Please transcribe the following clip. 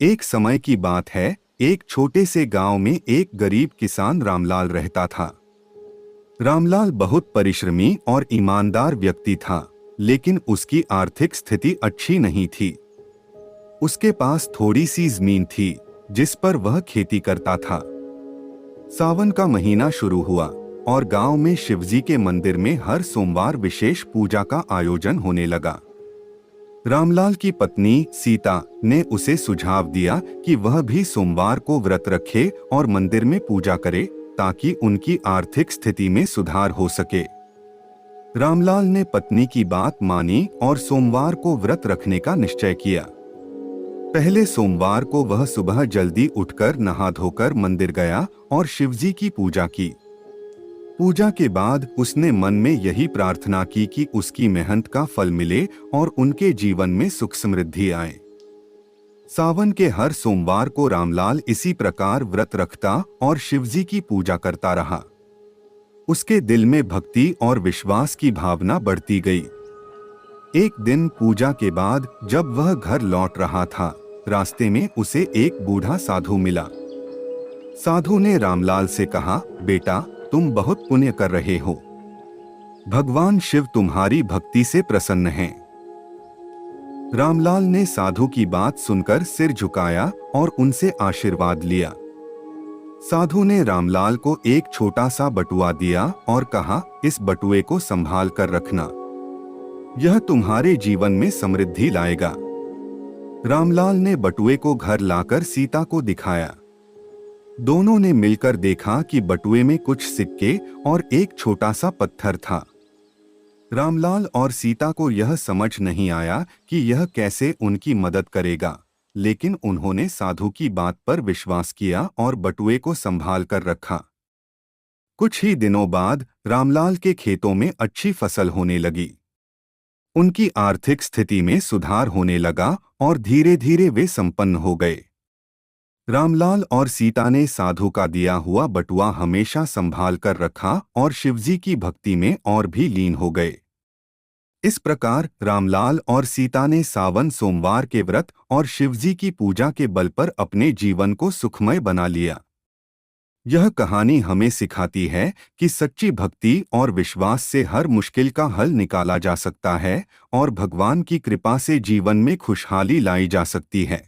एक समय की बात है। एक छोटे से गांव में एक गरीब किसान रामलाल रहता था। रामलाल बहुत परिश्रमी और ईमानदार व्यक्ति था, लेकिन उसकी आर्थिक स्थिति अच्छी नहीं थी। उसके पास थोड़ी सी जमीन थी, जिस पर वह खेती करता था। सावन का महीना शुरू हुआ और गांव में शिवजी के मंदिर में हर सोमवार विशेष पूजा का आयोजन होने लगा। रामलाल की पत्नी सीता ने उसे सुझाव दिया कि वह भी सोमवार को व्रत रखे और मंदिर में पूजा करे, ताकि उनकी आर्थिक स्थिति में सुधार हो सके। रामलाल ने पत्नी की बात मानी और सोमवार को व्रत रखने का निश्चय किया। पहले सोमवार को वह सुबह जल्दी उठकर नहा धोकर मंदिर गया और शिवजी की पूजा की। पूजा के बाद उसने मन में यही प्रार्थना की कि उसकी मेहनत का फल मिले और उनके जीवन में सुख समृद्धि आए। सावन के हर सोमवार को रामलाल इसी प्रकार व्रत रखता और शिवजी की पूजा करता रहा। उसके दिल में भक्ति और विश्वास की भावना बढ़ती गई। एक दिन पूजा के बाद जब वह घर लौट रहा था, रास्ते में उसे एक बूढ़ा साधु मिला। साधु ने रामलाल से कहा, बेटा, तुम बहुत पुण्य कर रहे हो। भगवान शिव तुम्हारी भक्ति से प्रसन्न हैं। रामलाल ने साधु की बात सुनकर सिर झुकाया और उनसे आशीर्वाद लिया। साधु ने रामलाल को एक छोटा सा बटुआ दिया और कहा, इस बटुए को संभाल कर रखना, यह तुम्हारे जीवन में समृद्धि लाएगा। रामलाल ने बटुए को घर लाकर सीता को दिखाया। दोनों ने मिलकर देखा कि बटुए में कुछ सिक्के और एक छोटा सा पत्थर था। रामलाल और सीता को यह समझ नहीं आया कि यह कैसे उनकी मदद करेगा, लेकिन उन्होंने साधु की बात पर विश्वास किया और बटुए को संभाल कर रखा। कुछ ही दिनों बाद रामलाल के खेतों में अच्छी फसल होने लगी। उनकी आर्थिक स्थिति में सुधार होने लगा और धीरे धीरे वे संपन्न हो गए। रामलाल और सीता ने साधु का दिया हुआ बटुआ हमेशा संभाल कर रखा और शिवजी की भक्ति में और भी लीन हो गए। इस प्रकार रामलाल और सीता ने सावन सोमवार के व्रत और शिवजी की पूजा के बल पर अपने जीवन को सुखमय बना लिया। यह कहानी हमें सिखाती है कि सच्ची भक्ति और विश्वास से हर मुश्किल का हल निकाला जा सकता है और भगवान की कृपा से जीवन में खुशहाली लाई जा सकती है।